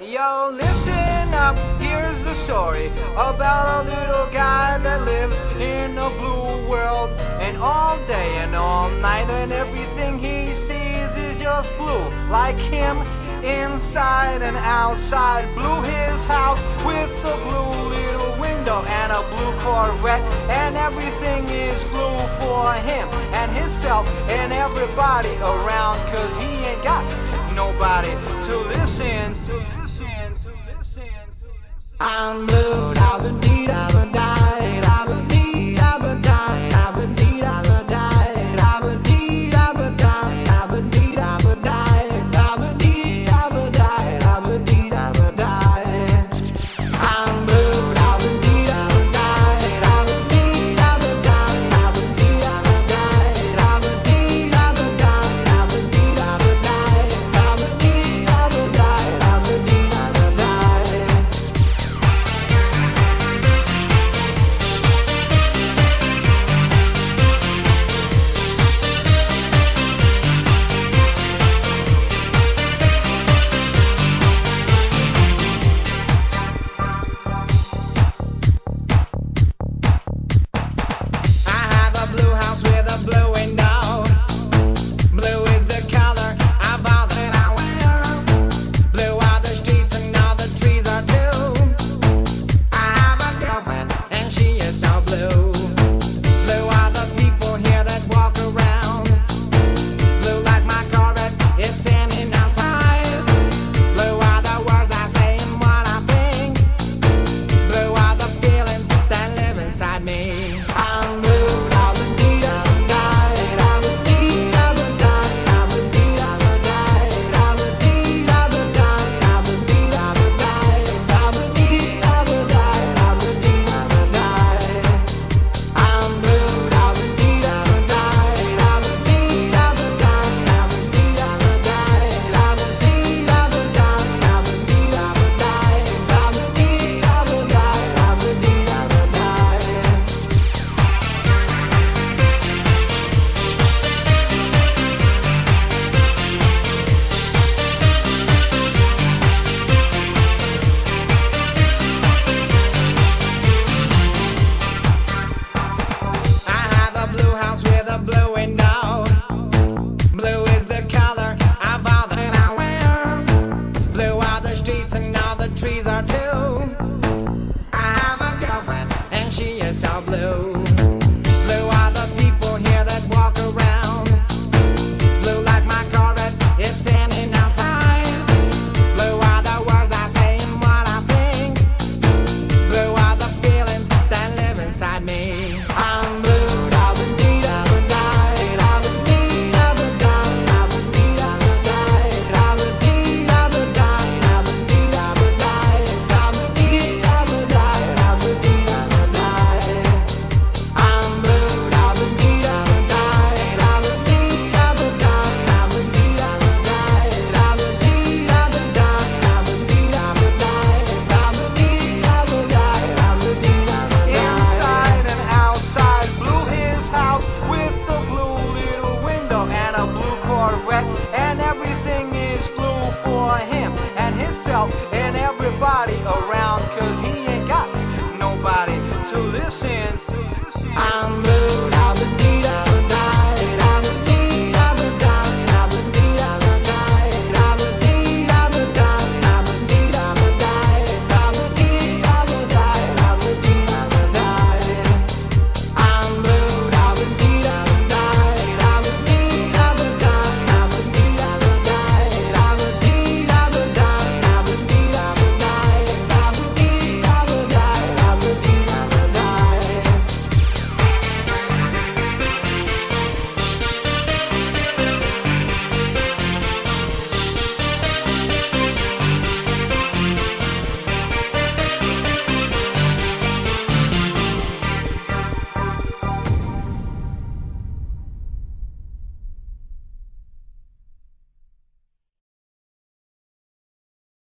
Yo, listen up, here's the story about a little guy that lives in a blue world. And all day and all night and everything he sees is just blue. Like him, inside and outside. Blew his house with a blue little window and a blue Corvette. And everything is blue for him and himself and everybody around. Cause he ain't got nobody to listen. I'm blue, da-ba-dee, da-ba-die, da-ba-dee, da-ba-die, da-ba-dee, da-ba-die, da-ba-dee, da-ba-die, da-ba-dee, da-ba-die, da-ba-dee, da-ba-die, da-ba-dee, da-ba-die. I'm blue, da-ba-dee, da-ba-die, da-ba-dee, da-ba-die, da-ba-dee, da-ba-die, da-ba-dee, da-ba-die, da-ba-dee, da-ba-die, da-ba-dee, da-ba-die, da-ba-dee, da-ba-die. I have a blue house with a blue window. Blue is the color of all that I wear. Blue are the streets and all the trees are too. I have a girlfriend and she is so blue. Blue are the people here that walk around. Blue like my Corvette, it's standing outside. Blue are the words I say and what I think. Blue are the feelings that live inside me. I'm blue, da-ba-dee, da-ba-die, da-ba-dee, da-ba-die, da-ba-dee, da-ba-die, da-ba-dee, da-ba-die, da-ba-dee, da-ba-die, da-ba-dee, da-ba-die, da-ba-dee, da-ba-die. I'm blue, da-ba-dee, da-ba-die, da-ba-dee, da-ba-die, da-ba-dee, da-ba-die, da-ba-dee, da-ba-die, da-ba-dee, da-ba-die, da-ba-dee, da-ba-die, da-ba-dee, da-ba-die. I have a blue house with a blue window.